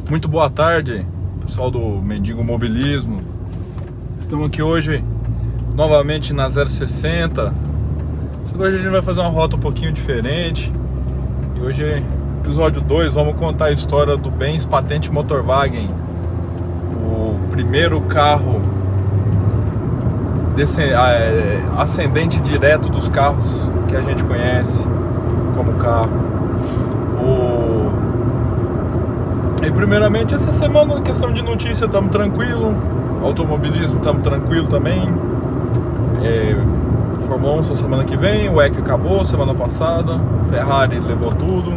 Muito boa tarde, pessoal do Mendigo Mobilismo. Estamos aqui hoje novamente na 060. Só que hoje a gente vai fazer uma rota um pouquinho diferente. E hoje, episódio 2, vamos contar a história do Benz Patente Motorwagen, o primeiro carro ascendente direto dos carros que a gente conhece como carro. E primeiramente, essa semana, questão de notícia, estamos tranquilo. Automobilismo, estamos tranquilo também. Fórmula 1 só semana que vem. O WEC acabou semana passada. Ferrari levou tudo.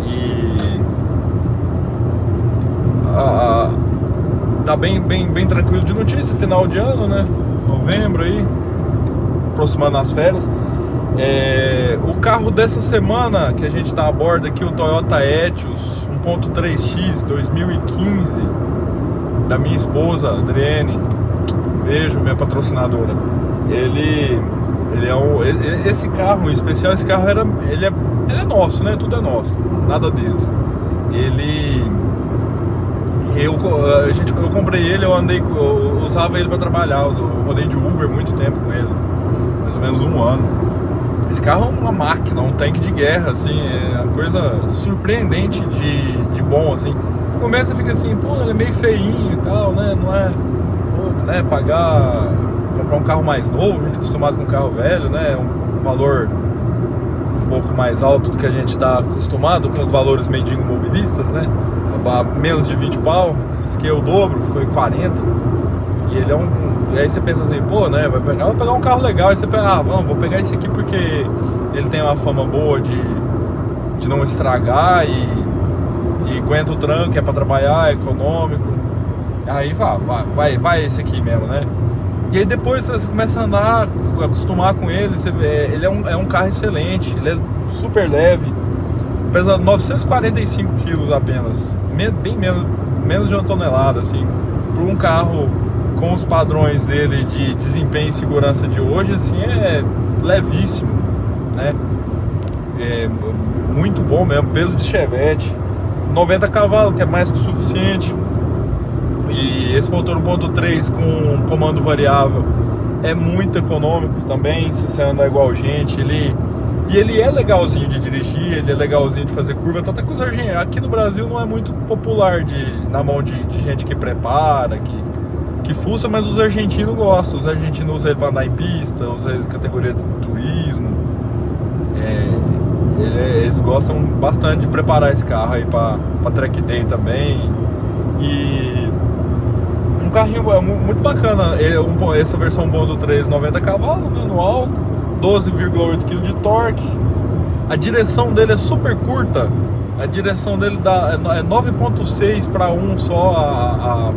E tá bem tranquilo de notícia. Final de ano, né? Novembro aí, aproximando as férias. O carro dessa semana que a gente está a bordo aqui, o Toyota Etios 1.3X 2015, da minha esposa Adriane. Beijo, minha patrocinadora. Esse carro em especial, esse carro ele é nosso, né? Tudo é nosso, nada deles. Eu comprei ele, eu usava ele para trabalhar, eu rodei de Uber muito tempo com ele, mais ou menos um ano. Esse carro é uma máquina, um tanque de guerra, assim, é uma coisa surpreendente de bom, assim. No começo você fica assim, pô, ele é meio feinho e tal, né? Não é, pô, né? Comprar um carro mais novo, a gente é acostumado com um carro velho, né? Um valor um pouco mais alto do que a gente está acostumado com os valores mendigo mobilistas, né? Menos de 20 pau, esse aqui é o dobro, foi 40. E ele e aí você pensa assim, pô, né, vou pegar um carro legal. Aí você pega, vou pegar esse aqui porque ele tem uma fama boa de não estragar e aguenta o tranco, é pra trabalhar, é econômico. Aí vai esse aqui mesmo, né? E aí depois você começa a andar, acostumar com ele, você vê, ele é um carro excelente, ele é super leve, pesa 945 quilos apenas, bem menos de uma tonelada, assim, por um carro com os padrões dele de desempenho e segurança de hoje, assim, é levíssimo, né? É muito bom mesmo, peso de Chevette, 90 cavalos, que é mais que o suficiente. E esse motor 1.3 com comando variável é muito econômico também, se você andar igual gente. Ele é legalzinho de dirigir, ele é legalzinho de fazer curva, tanto é que os argentinos aqui no Brasil não é muito popular na mão de gente que prepara, que fuça, mas os argentinos gostam. Os argentinos usam ele para andar em pista, usam ele em categoria de turismo. Eles gostam bastante de preparar esse carro aí para track day também. E um carrinho muito bacana. Essa versão 1.3, 90 cavalos, né, no álcool, 12,8 kg de torque. A direção dele é super curta. A direção dele é 9.6 para 1 só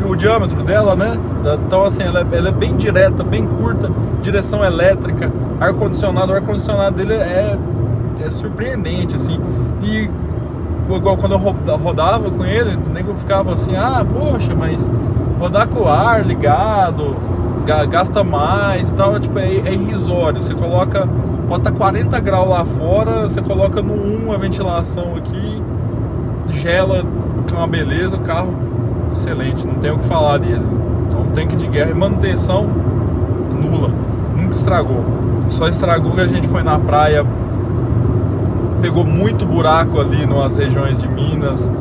o diâmetro dela, né? Então assim, ela é bem direta, bem curta, direção elétrica, o ar-condicionado dele é surpreendente, assim. E igual quando eu rodava com ele, o nego ficava assim, poxa, mas rodar com o ar ligado gasta mais e tal, tipo, é irrisório. Você coloca, pode estar 40 graus lá fora, você coloca no 1 a ventilação aqui, gela, que é uma beleza. O carro excelente, não tem o que falar dele. É um tanque de guerra e manutenção nula, nunca estragou. Só estragou que a gente foi na praia, pegou muito buraco ali nas regiões de Minas,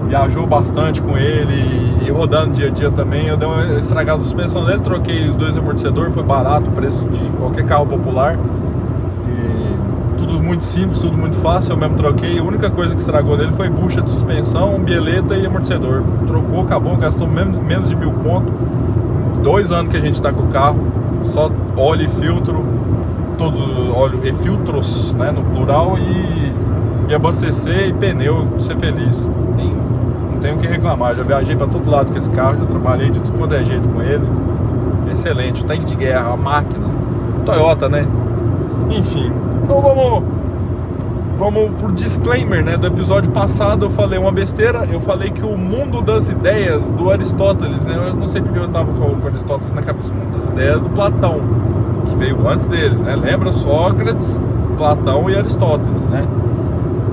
viajou bastante com ele e rodando dia a dia também. Eu dei uma estragada na suspensão dele, troquei os dois amortecedores, foi barato o preço de qualquer carro popular. E tudo muito simples, tudo muito fácil, eu mesmo troquei. A única coisa que estragou dele foi bucha de suspensão, bieleta e amortecedor. Trocou, acabou, gastou menos de 1.000 conto. 2 anos que a gente está com o carro, só óleo e filtro, todos óleo e filtros, né, no plural, e abastecer e pneu, ser feliz. Não tenho o que reclamar. Já viajei para todo lado com esse carro, já trabalhei de tudo quanto é jeito com ele. Excelente, o tanque de guerra, a máquina, Toyota, né? Enfim, então vamos pro disclaimer, né? Do episódio passado eu falei uma besteira. Eu falei que o mundo das ideias do Aristóteles, né? Eu não sei porque eu estava com Aristóteles na cabeça. O mundo das ideias do Platão, que veio antes dele, né? Lembra Sócrates, Platão e Aristóteles, né?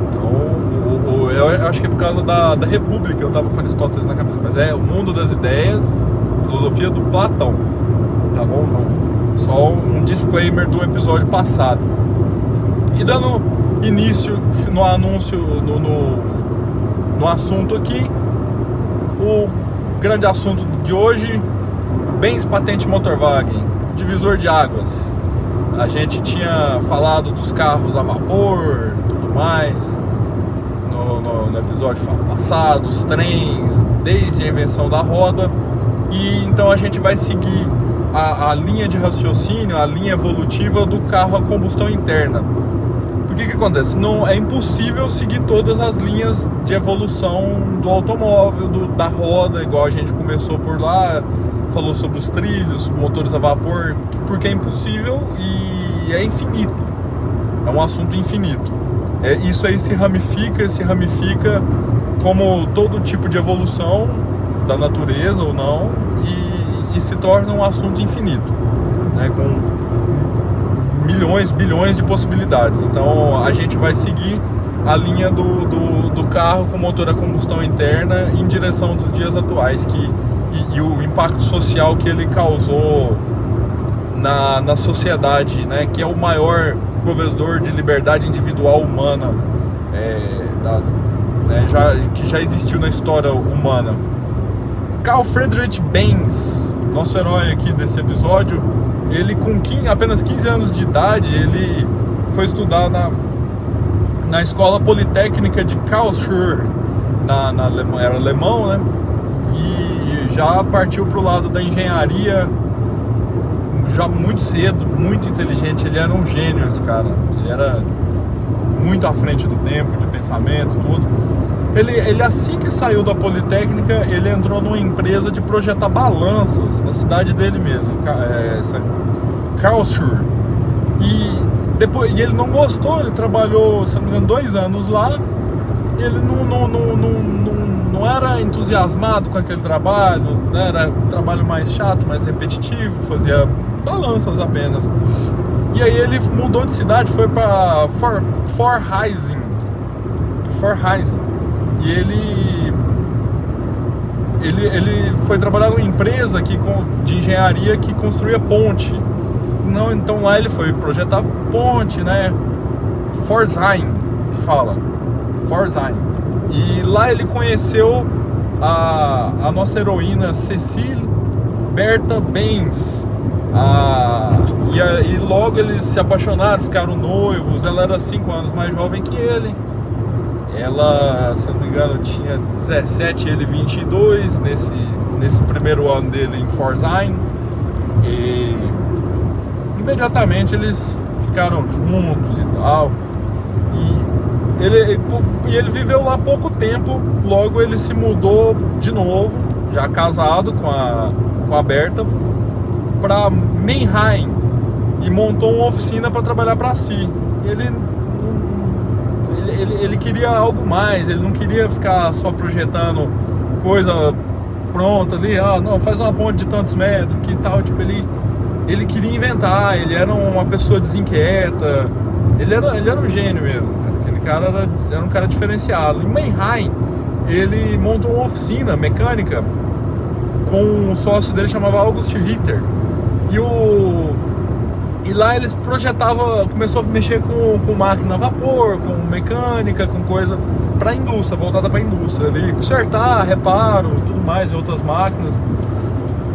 Então, eu acho que é por causa da República, eu tava com Aristóteles na cabeça, mas é o Mundo das Ideias, filosofia do Platão, tá bom? Então, só um disclaimer do episódio passado. E dando início no anúncio, no assunto aqui, o grande assunto de hoje: bens patente Motorwagen, divisor de águas. A gente tinha falado dos carros a vapor, tudo mais, no episódio passado, os trens, desde a invenção da roda. E então a gente vai seguir a linha de raciocínio, a linha evolutiva do carro a combustão interna. Por que acontece? Não, é impossível seguir todas as linhas de evolução do automóvel, da roda, igual a gente começou por lá, falou sobre os trilhos, motores a vapor, porque é impossível e é infinito. É um assunto infinito. Isso aí se ramifica como todo tipo de evolução da natureza ou não, e se torna um assunto infinito, né, com milhões, bilhões de possibilidades. Então a gente vai seguir a linha do carro com motor a combustão interna em direção dos dias atuais, e o impacto social que ele causou na sociedade, né, que é o maior provedor de liberdade individual humana, que já existiu na história humana. Carl Friedrich Benz, nosso herói aqui desse episódio, ele com apenas 15 anos de idade, ele foi estudar na Escola Politécnica de Karlsruhe, na Alemanha, era alemão, né? E já partiu para o lado da engenharia já muito cedo, muito inteligente. Ele era um gênio, esse cara. Ele era muito à frente do tempo, de pensamento, tudo. Ele assim que saiu da Politécnica, ele entrou numa empresa de projetar balanças na cidade dele mesmo, Karlsruhe. E ele não gostou, ele trabalhou, se não me engano, 2 anos lá. Ele não era entusiasmado com aquele trabalho, né? Era um trabalho mais chato, mais repetitivo, fazia balanças apenas. E aí ele mudou de cidade, foi para Forheisen. E ele foi trabalhar numa empresa de engenharia que construía ponte. Então lá ele foi projetar ponte, né? Pforzheim, fala. Pforzheim. E lá ele conheceu a nossa heroína Cecile Bertha Benz. E logo eles se apaixonaram, ficaram noivos. Ela era 5 anos mais jovem que ele. Ela, se não me engano, tinha 17, ele 22, nesse primeiro ano dele em Pforzheim. E imediatamente eles ficaram juntos e tal. E ele viveu lá pouco tempo, logo ele se mudou de novo, já casado com a Berta, para Mannheim, e montou uma oficina para trabalhar para si. Ele queria algo mais, ele não queria ficar só projetando coisa pronta ali, não, faz uma ponte de tantos metros, que tal, tipo, ele queria inventar, ele era uma pessoa desinquieta, ele era um gênio mesmo, aquele cara era um cara diferenciado. Em Mannheim, ele montou uma oficina mecânica com um sócio dele, chamava August Ritter, e lá eles projetavam, começou a mexer com máquina a vapor, com mecânica, com coisa para a indústria, voltada para a indústria, ali, consertar, reparo, tudo mais, outras máquinas.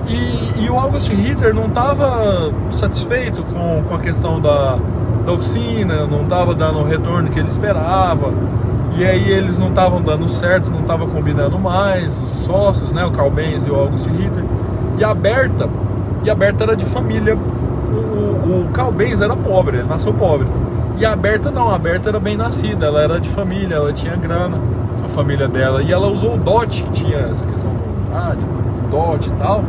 E o August Ritter não estava satisfeito com a questão da oficina, não estava dando o retorno que ele esperava, e aí eles não estavam dando certo, não estavam combinando mais, os sócios, né, o Carl Benz e o August Ritter, e a Berta era de família. O Carl Benz era pobre, ele nasceu pobre. E a Berta não, a Berta era bem nascida, ela era de família, ela tinha grana, a família dela. E ela usou o dote, que tinha essa questão do dote e tal,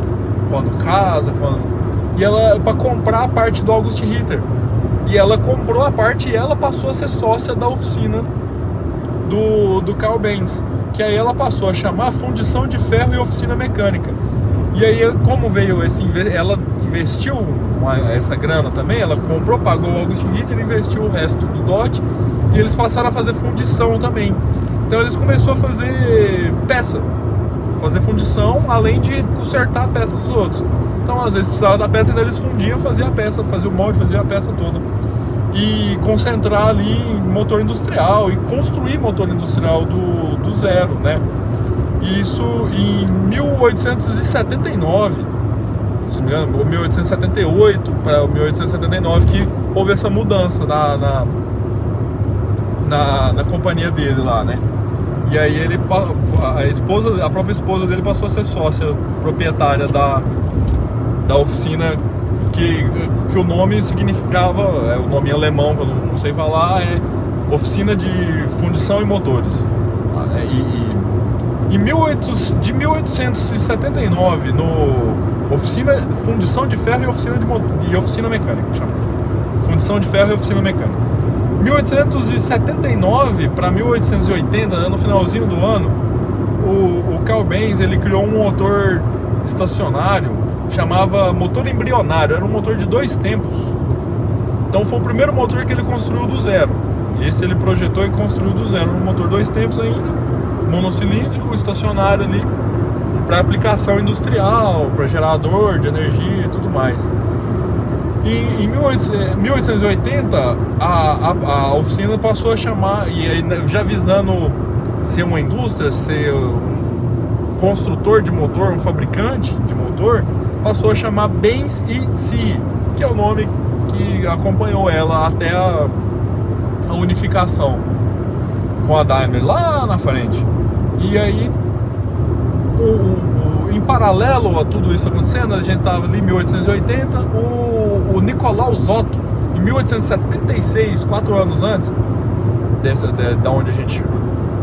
quando casa, e ela, para comprar a parte do August Ritter. E ela comprou a parte e ela passou a ser sócia da oficina do Carl Benz. Que aí ela passou a chamar Fundição de Ferro e Oficina Mecânica. E aí, como veio ela investiu essa grana também, ela comprou, pagou o August Ritter, investiu o resto do dote, e eles passaram a fazer fundição também. Então eles começaram a fazer peça, fazer fundição, além de consertar a peça dos outros. Então às vezes precisava da peça, então eles fundiam, faziam a peça, faziam o molde, faziam a peça toda. E concentrar ali em motor industrial e construir motor industrial do zero, né? Isso em 1879, se não me engano, 1878 para 1879, que houve essa mudança na companhia dele lá, né? E aí ele, a própria esposa dele passou a ser sócia proprietária da oficina, que o nome significava, o nome alemão que eu não sei falar, é Oficina de Fundição e Motores. De 1879, no oficina, fundição de ferro e oficina mecânica, chama. Fundição de ferro e oficina mecânica. 1879 para 1880, no finalzinho do ano, o Carl Benz, ele criou um motor estacionário, chamava motor embrionário, era um motor de 2 tempos. Então foi o primeiro motor que ele construiu do zero. Esse ele projetou e construiu do zero, um motor 2 tempos ainda, monocilíndrico, estacionário ali, para aplicação industrial, para gerador de energia e tudo mais. E em 1880 a oficina passou a chamar, e aí, já visando ser uma indústria, ser um construtor de motor, um fabricante de motor, passou a chamar Benz EC, que é o nome que acompanhou ela até a unificação com a Daimler lá na frente. E aí, em paralelo a tudo isso acontecendo, a gente estava ali em 1880, o Nicolaus Otto, em 1876, 4 anos antes da onde a gente,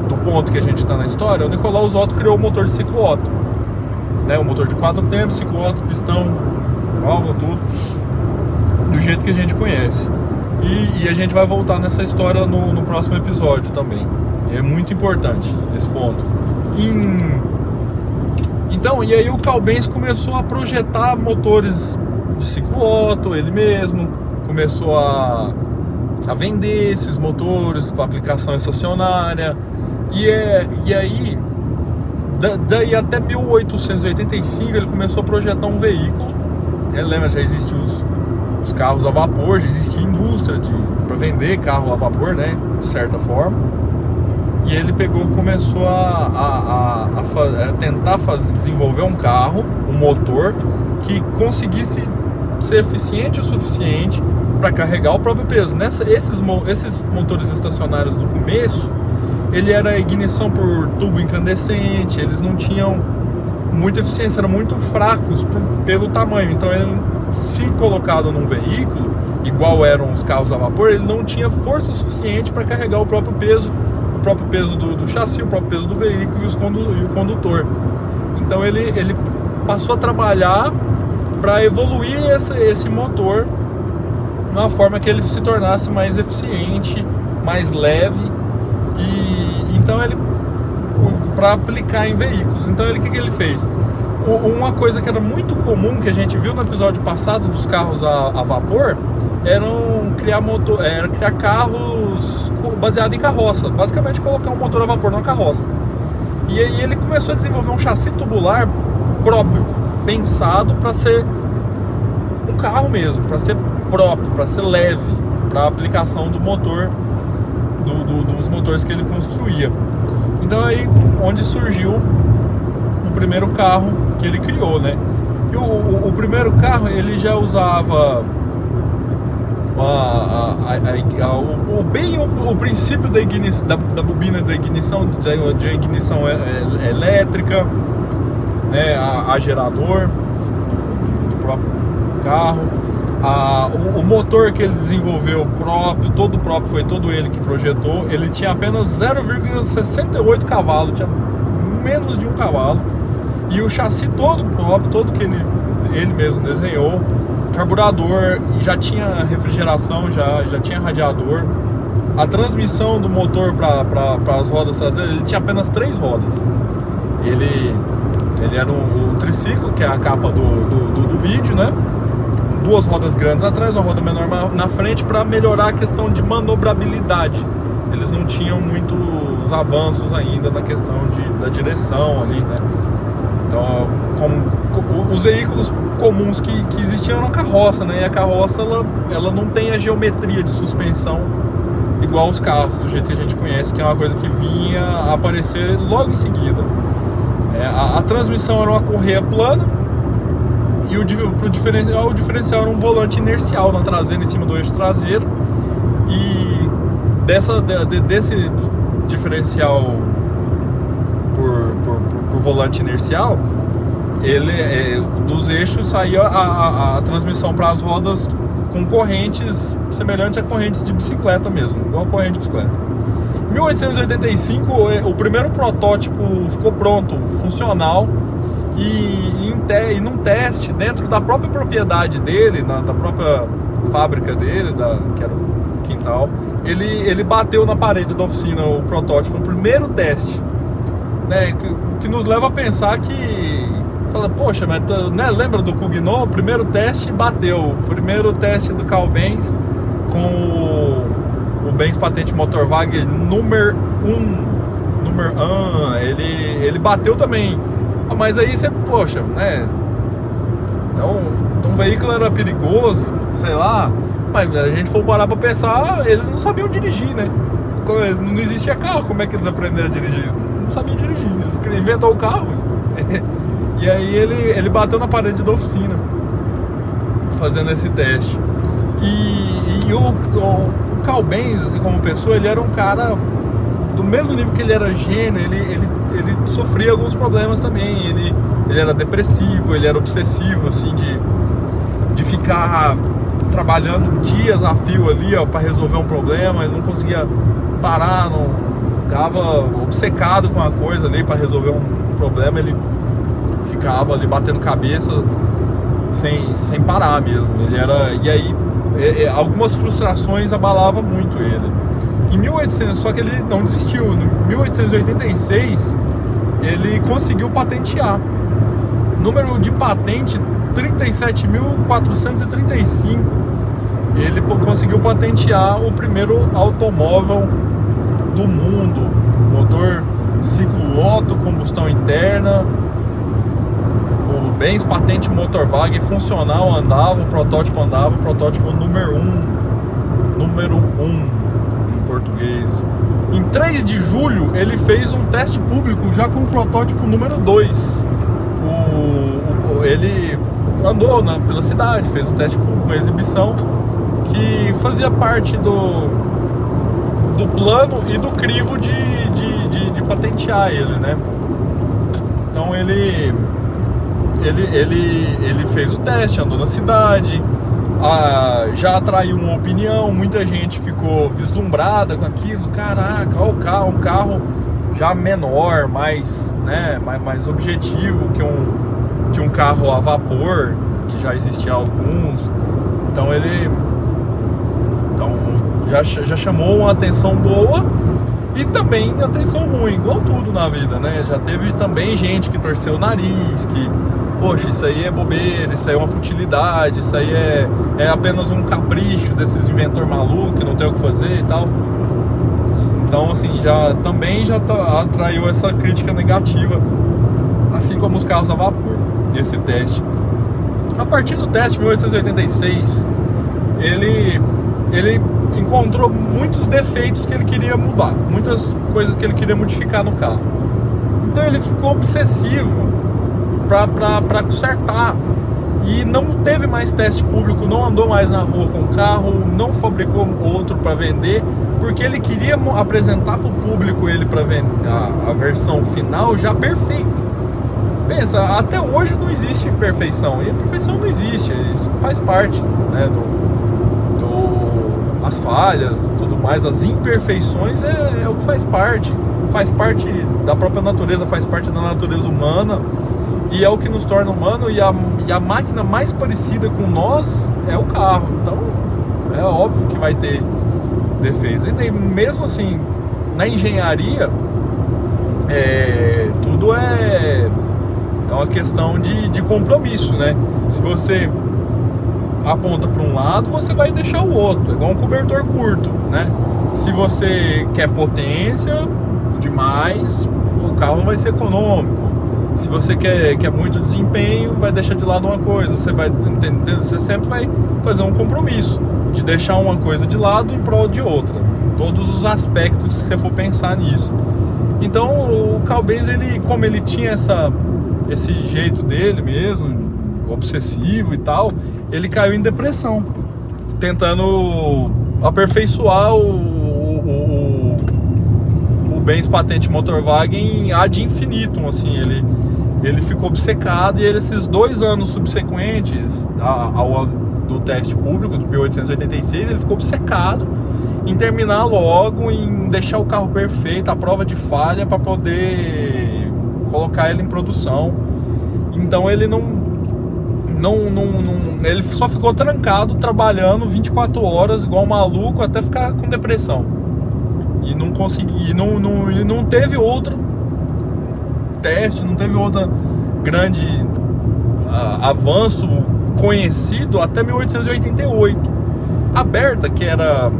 do ponto que a gente está na história, o Nicolaus Otto criou o motor de ciclo Otto, né? O motor de 4 tempos, ciclo Otto, pistão, válvula, tudo do jeito que a gente conhece. E a gente vai voltar nessa história no próximo episódio também. É muito importante esse ponto. Então, e aí o Carl Benz começou a projetar motores de ciclo Otto, ele mesmo começou a vender esses motores para aplicação estacionária. E aí, daí até 1885 ele começou a projetar um veículo. Lembra, já existiam os carros a vapor, já existia indústria para vender carro a vapor, né, de certa forma. E ele começou a tentar desenvolver um carro, um motor que conseguisse ser eficiente o suficiente para carregar o próprio peso. Esses motores estacionários do começo, ele era ignição por tubo incandescente, eles não tinham muita eficiência, eram muito fracos pelo tamanho. Então, ele, se colocado num veículo, igual eram os carros a vapor, ele não tinha força suficiente para carregar o próprio peso do chassi, o próprio peso do veículo e o condutor. Então ele passou a trabalhar para evoluir esse motor de uma forma que ele se tornasse mais eficiente, mais leve, e então ele, para aplicar em veículos. Então o que ele fez? Uma coisa que era muito comum, que a gente viu no episódio passado dos carros a vapor, era criar carros baseados em carroça, basicamente colocar um motor a vapor numa carroça. E aí ele começou a desenvolver um chassi tubular próprio, pensado para ser um carro mesmo, para ser próprio, para ser leve, para aplicação do motor, dos motores que ele construía. Então aí onde surgiu o primeiro carro que ele criou, né? E o primeiro carro ele já usava o princípio da bobina da ignição, de ignição elétrica, né, a gerador do próprio carro, o motor que ele desenvolveu todo próprio, foi todo ele que projetou. Ele tinha apenas 0,68 cavalos, tinha menos de 1 cavalo, e o chassi todo próprio, todo que ele mesmo desenhou. Carburador, já tinha refrigeração, já tinha radiador. A transmissão do motor para as rodas traseiras, ele tinha apenas 3 rodas. Ele era um triciclo, que é a capa do vídeo, né? duas rodas grandes atrás, uma roda menor na frente, para melhorar a questão de manobrabilidade. Eles não tinham muitos avanços ainda na questão da direção ali, né? Então, os veículos comuns que existiam eram carroça, né? E a carroça, ela não tem a geometria de suspensão igual os carros, do jeito que a gente conhece, que é uma coisa que vinha a aparecer logo em seguida. A transmissão era uma correia plana, e o diferencial era um volante inercial na traseira, em cima do eixo traseiro. E desse diferencial por volante inercial, dos eixos saía a transmissão para as rodas com correntes semelhantes a correntes de bicicleta mesmo, igual a corrente de bicicleta. Em 1885, o primeiro protótipo ficou pronto, funcional, e num teste dentro da própria propriedade dele, da própria fábrica dele, que era o quintal, ele bateu na parede da oficina o protótipo no primeiro teste, né, que nos leva a pensar que, fala, poxa, mas né, lembra do Cugnot? O primeiro teste bateu, o primeiro teste do Carl Benz com o Benz Patente Motorwagen número 1, ele bateu também. Mas aí você, poxa, né? Então o veículo era perigoso, sei lá. Mas a gente for parar pra pensar, eles não sabiam dirigir, né? Não existia carro, como é que eles aprenderam a dirigir? Eles não sabiam dirigir, eles inventou o carro. E aí ele bateu na parede da oficina fazendo esse teste. E o Carl Benz, assim, como pessoa, ele era um cara do mesmo nível que ele era gênio. Ele sofria alguns problemas também. Ele era depressivo, ele era obsessivo, assim, de ficar trabalhando dias a fio ali, ó, para resolver um problema. Ele não conseguia parar, ficava obcecado com a coisa ali para resolver um problema. Ele ficava ali batendo cabeça sem parar mesmo. E aí algumas frustrações abalavam muito ele. Só que ele não desistiu. Em 1886 ele conseguiu patentear. Número de patente 37.435. Ele conseguiu patentear o primeiro automóvel do mundo, motor ciclo Otto, combustão interna, o Benz Patente Motorwagen funcional, andava, o protótipo número 1 em português. Em 3 de julho ele fez um teste público já com o protótipo número 2. Ele andou pela cidade, fez um teste público, uma exibição que fazia parte do plano e do crivo de patentear ele, né? Então ele fez o teste, andou na cidade, já atraiu uma opinião, muita gente ficou vislumbrada com aquilo. Caraca, olha o carro, um carro já menor, mais objetivo que um carro a vapor, que já existia alguns. Então já chamou uma atenção boa e também atenção ruim, igual tudo na vida, né? Já teve também gente que torceu o nariz, que, poxa, isso aí é bobeira, isso aí é uma futilidade, isso aí é apenas um capricho desses inventores malucos que não tem o que fazer e tal. Então, assim, já atraiu essa crítica negativa, assim como os carros a vapor, esse teste. A partir do teste, 1886, ele encontrou muitos defeitos que ele queria mudar, muitas coisas que ele queria modificar no carro. Então ele ficou obsessivo para consertar, e não teve mais teste público, não andou mais na rua com o carro, não fabricou outro para vender, porque ele queria apresentar para o público ele para vender a versão final já perfeita. Pensa, até hoje não existe perfeição, e a perfeição não existe, isso faz parte, né, as falhas, tudo mais, as imperfeições é o que faz parte da própria natureza, faz parte da natureza humana, e é o que nos torna humano. E a máquina mais parecida com nós é o carro, então é óbvio que vai ter defeitos. E mesmo assim, na engenharia, tudo é uma questão de compromisso, né? Se você aponta para um lado, você vai deixar o outro. É igual um cobertor curto, né? Se você quer potência demais, o carro não vai ser econômico. Se você quer muito desempenho, vai deixar de lado uma coisa. Você vai entender, você sempre vai fazer um compromisso de deixar uma coisa de lado em prol de outra. Todos os aspectos que você for pensar nisso. Então o Carl Benz, como ele tinha esse jeito dele mesmo, obsessivo e tal, ele caiu em depressão, tentando aperfeiçoar o Benz Patent Motorwagen ad infinitum, assim. Ele ficou obcecado, e esses 2 anos subsequentes ao do teste público de 1886, ele ficou obcecado em terminar logo, em deixar o carro perfeito, a prova de falha, para poder colocar ele em produção. Então ele ele só ficou trancado trabalhando 24 horas igual um maluco até ficar com depressão. E não consegui, e não teve outro teste, não teve outro grande avanço conhecido até 1888. A Berta, que era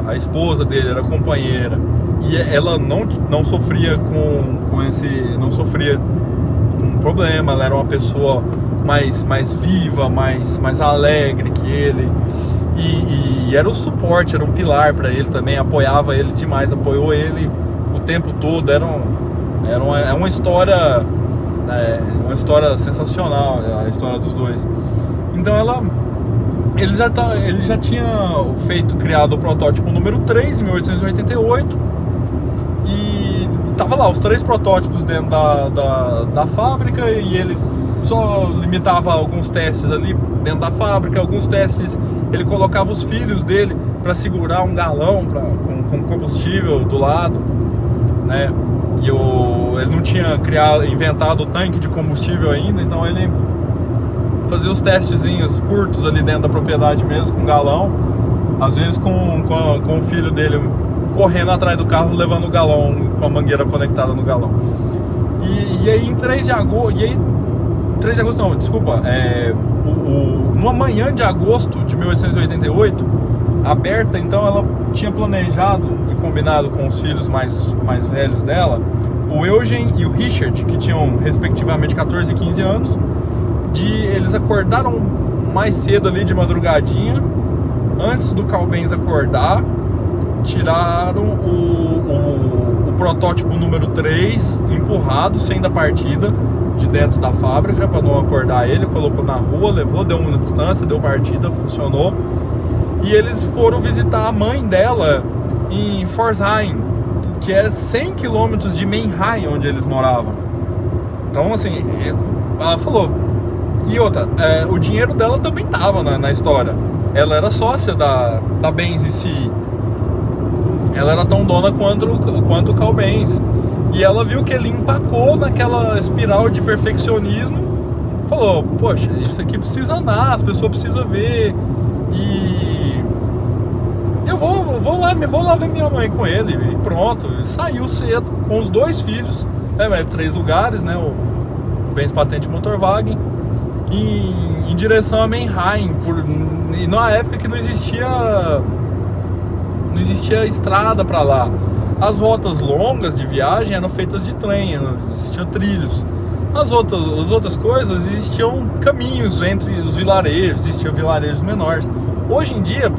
a esposa dele, era companheira, e ela não sofria não sofria um problema. Ela era uma pessoa mais viva, mais alegre que ele, e era o suporte, era um pilar para ele também, apoiava ele demais, apoiou ele o tempo todo. É uma história sensacional, a história dos dois. Então ele já tinha criado o protótipo número 3 em 1888, e tava lá os 3 protótipos dentro da fábrica, e ele só limitava alguns testes ali dentro da fábrica. Alguns testes ele colocava os filhos dele para segurar um galão com combustível do lado, né? E ele não tinha inventado o tanque de combustível ainda, então ele fazia os testezinhos curtos ali dentro da propriedade mesmo, com galão, às vezes com o filho dele correndo atrás do carro, levando o galão com a mangueira conectada no galão. E aí em 3 de agosto, numa manhã de agosto de 1888, a Berta, então, ela tinha planejado e combinado com os filhos mais velhos dela, o Eugen e o Richard, que tinham respectivamente 14 e 15 anos, eles acordaram mais cedo ali de madrugadinha, antes do Carl Benz acordar, tiraram o protótipo número 3 empurrado, sem dar partida, de dentro da fábrica, para não acordar ele. Colocou na rua, levou, deu uma distância, deu partida, funcionou. E eles foram visitar a mãe dela em Pforzheim, que é 100 km de Mannheim, onde eles moravam. Então, assim, ela falou. E outra, o dinheiro dela também estava na história. Ela era sócia da Benz em si. Ela era tão dona quanto o Carl Benz. E ela viu que ele empacou naquela espiral de perfeccionismo. Falou, poxa, isso aqui precisa andar, as pessoas precisam ver. E eu vou lá ver minha mãe com ele. E pronto, ele saiu cedo com os 2 filhos, 3 lugares, né? O Benz Patent Motorwagen, em direção a Mannheim, e numa época que não existia estrada para lá. As rotas longas de viagem eram feitas de trem, não existiam trilhos. As outras coisas, existiam caminhos entre os vilarejos, existiam vilarejos menores. Hoje em dia,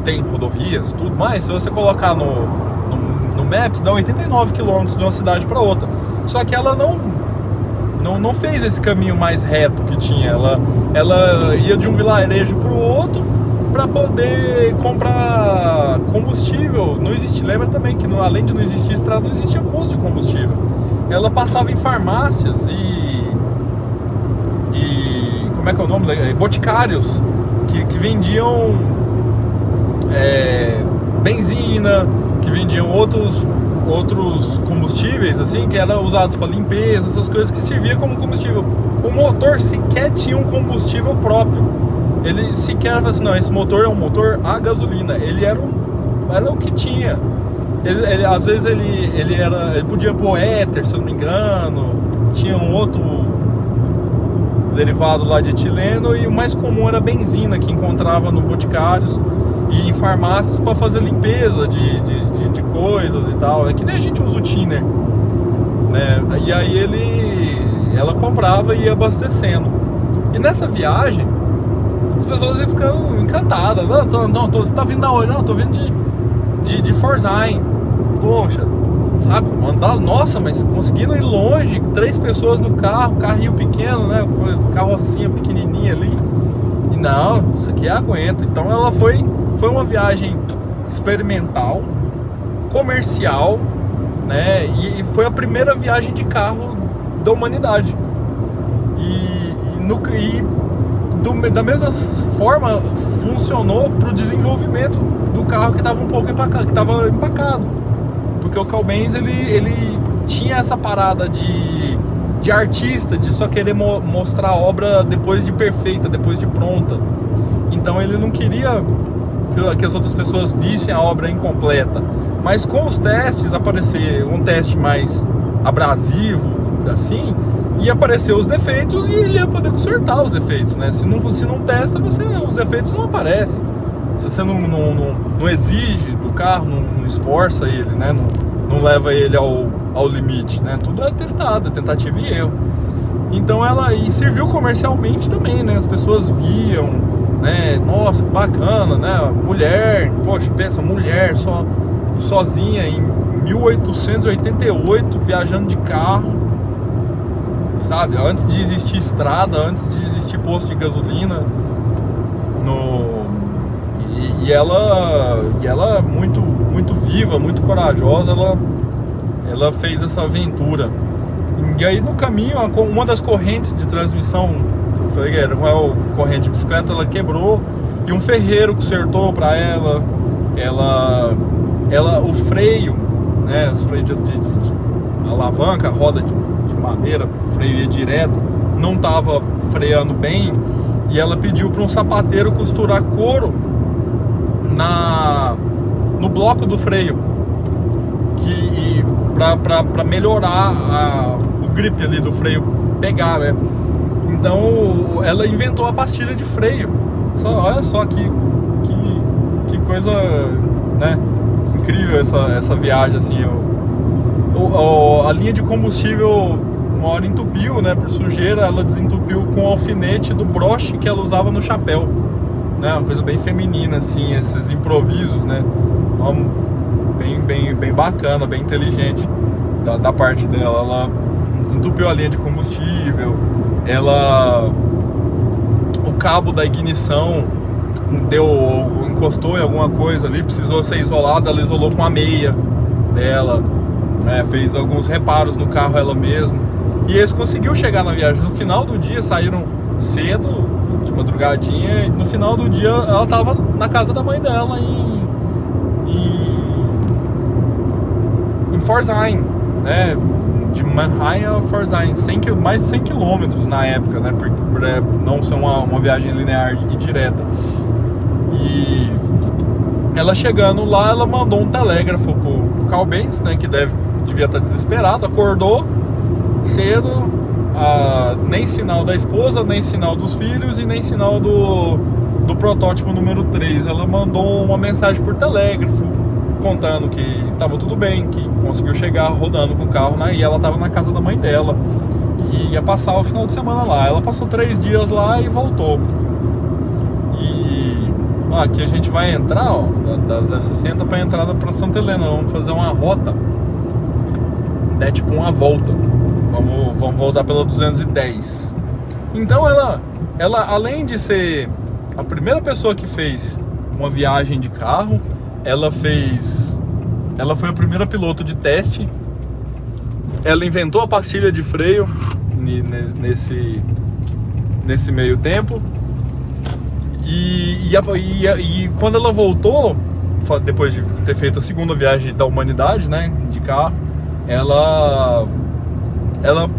tem rodovias, tudo mais, se você colocar no Maps, dá 89 km de uma cidade para outra. Só que ela não fez esse caminho mais reto que tinha. Ela ia de um vilarejo para o outro para poder comprar combustível. Lembra também que além de não existir estrada, não existia posto de combustível. Ela passava em farmácias e como é que é o nome? Boticários que vendiam benzina, que vendiam outros combustíveis, assim, que eram usados para limpeza, essas coisas, que servia como combustível. O motor sequer tinha um combustível próprio. Ele sequer falou assim, não, esse motor é um motor a gasolina. Ele era o que tinha. Ele às vezes ele podia pôr éter, se eu não me engano. Tinha um outro derivado lá de etileno, e o mais comum era benzina, que encontrava no boticários e em farmácias para fazer limpeza de coisas e tal. É que nem a gente usa o thinner, né? E aí ela comprava e ia abastecendo. E nessa viagem as pessoas iam ficando encantadas. Você tá vindo da onde? Não, tô vindo de Pforzheim. Poxa, sabe, andar, nossa, mas conseguindo ir longe, 3 pessoas no carro, carrinho pequeno, né, carrocinha pequenininha ali. E não, isso aqui aguenta. Então ela foi uma viagem experimental, comercial, né, e foi a primeira viagem de carro da humanidade. Da mesma forma funcionou para o desenvolvimento do carro que estava um pouco empacado, porque o Carl Benz ele tinha essa parada de artista, de só querer mostrar a obra depois de perfeita, depois de pronta. Então ele não queria que as outras pessoas vissem a obra incompleta, mas com os testes aparecer um teste mais abrasivo, assim, ia aparecer os defeitos e ele ia poder consertar os defeitos, né? Se não testa, os defeitos não aparecem. Se você não exige do carro, não esforça ele, né? Não leva ele ao limite, né? Tudo é testado, é tentativa e erro. Então e serviu comercialmente também, né? As pessoas viam, né? Nossa, que bacana, né? Mulher, poxa, pensa, mulher sozinha em 1888 viajando de carro, sabe? Antes de existir estrada, antes de existir posto de gasolina, e ela muito, muito viva, muito corajosa, ela fez essa aventura. E aí no caminho, uma das correntes de transmissão, era uma corrente de bicicleta, ela quebrou e um ferreiro consertou para ela o freio, né? Os freios de alavanca, roda de madeira, o freio ia direto, não estava freando bem, e ela pediu para um sapateiro costurar couro no bloco do freio, para melhorar o grip ali do freio pegar, né? Então ela inventou a pastilha de freio. Olha só que coisa, né? Incrível essa viagem, assim. A linha de combustível uma hora entupiu, né, por sujeira. Ela desentupiu com o alfinete do broche que ela usava no chapéu, né? Uma coisa bem feminina, assim, esses improvisos, né? Bem bacana, bem inteligente da parte dela. Ela desentupiu a linha de combustível, o cabo da ignição encostou em alguma coisa ali, precisou ser isolado, ela isolou com a meia dela, fez alguns reparos no carro ela mesma, e eles conseguiu chegar na viagem. No final do dia, saíram cedo, de madrugadinha, e no final do dia ela estava na casa da mãe dela em Pforzheim, né? De Mannheim a Pforzheim, mais de 100 km na época, né? Por não ser uma viagem linear e direta. E ela chegando lá, ela mandou um telégrafo pro Carl Benz, né? Que devia estar desesperado, acordou cedo, nem sinal da esposa, nem sinal dos filhos e nem sinal do protótipo número 3. Ela mandou uma mensagem por telégrafo contando que estava tudo bem, que conseguiu chegar rodando com o carro, né? E ela estava na casa da mãe dela e ia passar o final de semana lá. Ela passou 3 dias lá e voltou. E aqui a gente vai entrar, ó, das 60 para a entrada para Santa Helena. Vamos fazer uma rota, é tipo uma volta. Vamos voltar pela 210. Então ela além de ser a primeira pessoa que fez uma viagem de carro, ela foi a primeira piloto de teste. Ela inventou a pastilha de freio nesse meio tempo. E quando ela voltou, depois de ter feito a segunda viagem da humanidade, né, de carro, ela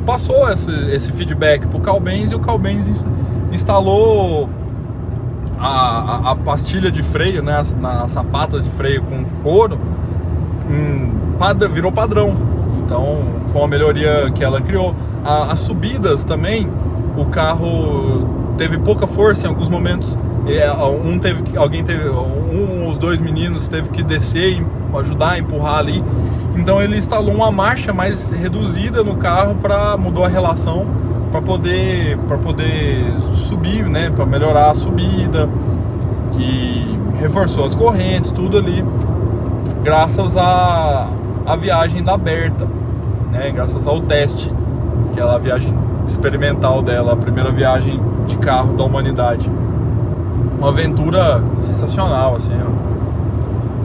passou esse feedback pro Carl Benz, e o Carl Benz instalou a pastilha de freio, né, as sapatas de freio com couro, virou padrão. Então foi uma melhoria que ela criou. As subidas também, o carro teve pouca força em alguns momentos. Os dois meninos teve que descer e ajudar a empurrar ali. Então ele instalou uma marcha mais reduzida no carro, mudou a relação para poder subir, né, para melhorar a subida, e reforçou as correntes, tudo ali, graças à viagem da Berta, né, graças ao teste, aquela viagem experimental dela, a primeira viagem de carro da humanidade. Uma aventura sensacional, assim, ó.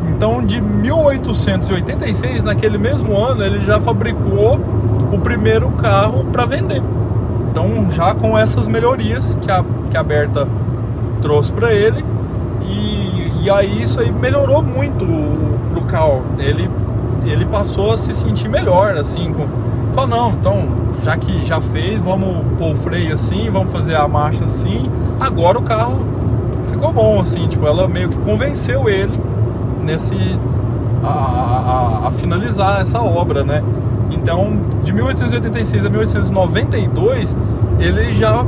Então, de 1886, naquele mesmo ano, ele já fabricou o primeiro carro para vender. Então, já com essas melhorias que a Berta trouxe para ele, e aí isso aí melhorou muito pro Carl. Ele passou a se sentir melhor, assim, falou, não, então, já que já fez, vamos pôr o freio assim, vamos fazer a marcha assim, agora o carro ficou bom, assim, tipo, ela meio que convenceu ele a finalizar essa obra, né? Então, de 1886 a 1892, ele já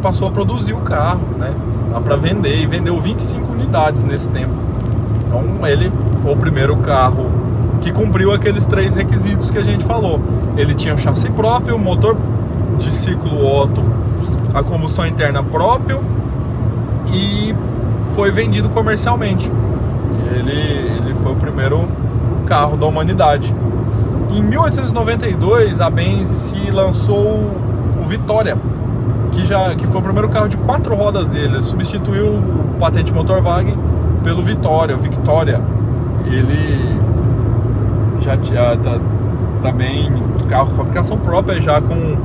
passou a produzir o carro, né? Para vender, e vendeu 25 unidades nesse tempo. Então, ele foi o primeiro carro que cumpriu aqueles 3 requisitos que a gente falou. Ele tinha um chassi próprio, motor de ciclo Otto a combustão interna próprio, e foi vendido comercialmente. Ele foi o primeiro carro da humanidade. Em 1892, a Benz se lançou o Vitória, que foi o primeiro carro de 4 rodas dele. Ele substituiu o patente Motorwagen pelo Victoria. Ele já tinha também carro com fabricação própria, já com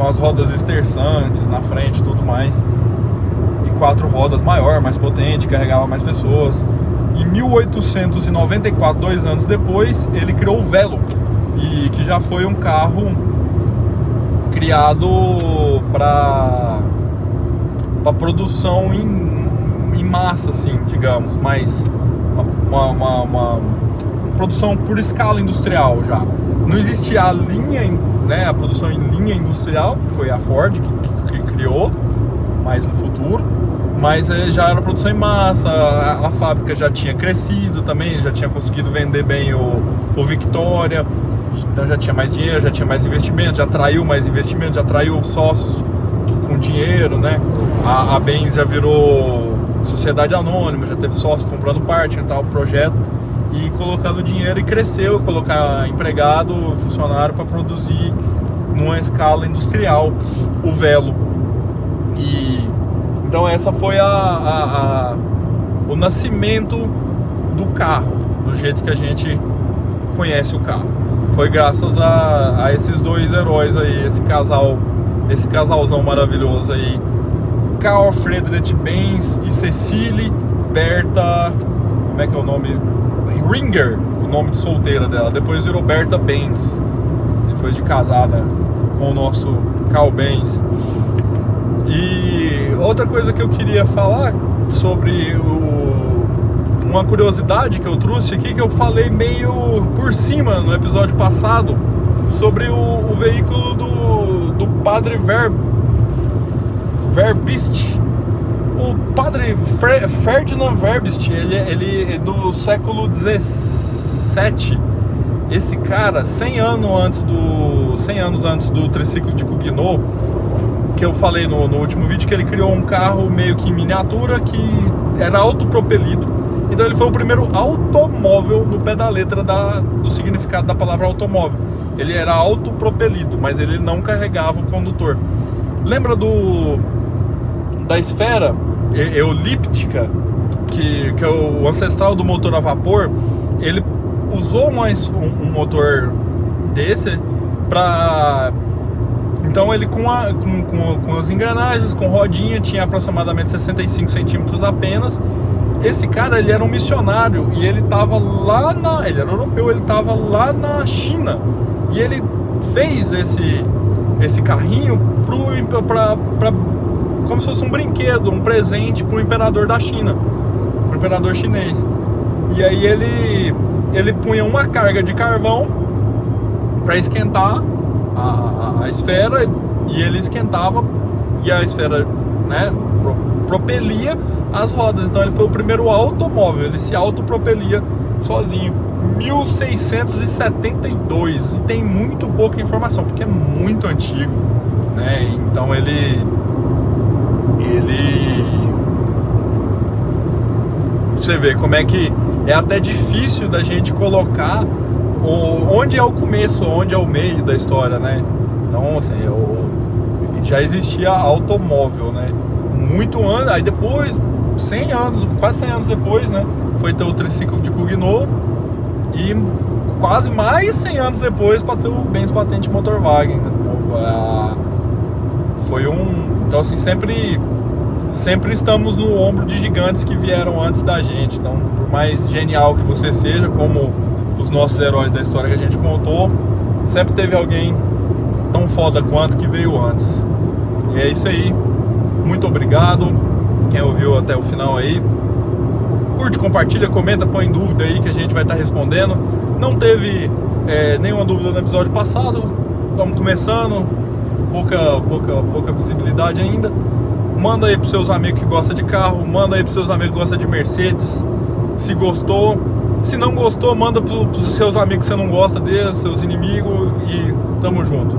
as rodas esterçantes na frente e tudo mais. 4 rodas maior, mais potente, carregava mais pessoas. Em 1894, 2 anos depois, ele criou o Velo, e que já foi um carro criado para produção em massa, assim, digamos, mas uma produção por escala industrial já. Não existia a linha, né, a produção em linha industrial, que foi a Ford que criou mais no futuro. Mas já era produção em massa, a fábrica já tinha crescido também, já tinha conseguido vender bem o Victoria, então já tinha mais dinheiro, já tinha mais investimento, já atraiu mais investimento, já atraiu sócios com dinheiro, né? A Benz já virou sociedade anônima, já teve sócio comprando parte em tal projeto e colocando dinheiro, e cresceu, colocar empregado, funcionário para produzir numa escala industrial o Velo. Então essa foi o nascimento do carro, do jeito que a gente conhece o carro. Foi graças a esses 2 heróis aí, esse casalzão maravilhoso aí, Carl Friedrich Benz e Cecile Berta, como é que é o nome? Ringer, o nome de solteira dela. Depois virou Berta Benz, depois de casada com o nosso Carl Benz. E outra coisa que eu queria falar sobre uma curiosidade que eu trouxe aqui, que eu falei meio por cima no episódio passado, sobre o veículo do padre Verbist. O padre Ferdinand Verbist, ele é do século 17. Esse cara, 100 anos antes do triciclo de Cugnot, que eu falei no último vídeo, que ele criou um carro meio que em miniatura, que era autopropelido. Então ele foi o primeiro automóvel no pé da letra do significado da palavra automóvel. Ele era autopropelido, mas ele não carregava o condutor. Lembra da esfera elíptica, que é o ancestral do motor a vapor? Ele usou um motor desse para... Então ele com as engrenagens, com rodinha, tinha aproximadamente 65 centímetros apenas. Esse cara, ele era um missionário, e ele estava ele era europeu, ele estava lá na China, e ele fez esse carrinho como se fosse um brinquedo, um presente para o imperador da China, o imperador chinês. E aí ele punha uma carga de carvão para esquentar a esfera, e ele esquentava e a esfera, né, propelia as rodas. Então ele foi o primeiro automóvel, ele se autopropelia sozinho. 1672, e tem muito pouca informação porque é muito antigo, né? Então ele você vê como é que é até difícil da gente colocar onde é o começo, onde é o meio da história, né? Então assim, já existia automóvel, né? Muito antes, aí depois 100 anos, quase 100 anos depois, né, foi ter o triciclo de Cugnot, e quase mais 100 anos depois para ter o Benz Patente Motorwagen, né? Então assim, sempre estamos no ombro de gigantes que vieram antes da gente. Então, por mais genial que você seja, como os nossos heróis da história que a gente contou, sempre teve alguém tão foda quanto que veio antes. E é isso aí, muito obrigado quem ouviu até o final aí. Curte, compartilha, comenta, põe em dúvida aí que a gente vai estar respondendo. Não teve nenhuma dúvida no episódio passado, estamos começando, pouca visibilidade ainda. Manda aí pros seus amigos que gostam de carro, manda aí pros seus amigos que gostam de Mercedes, se gostou. Se não gostou, manda pros seus amigos que você não gosta deles, seus inimigos, e tamo junto.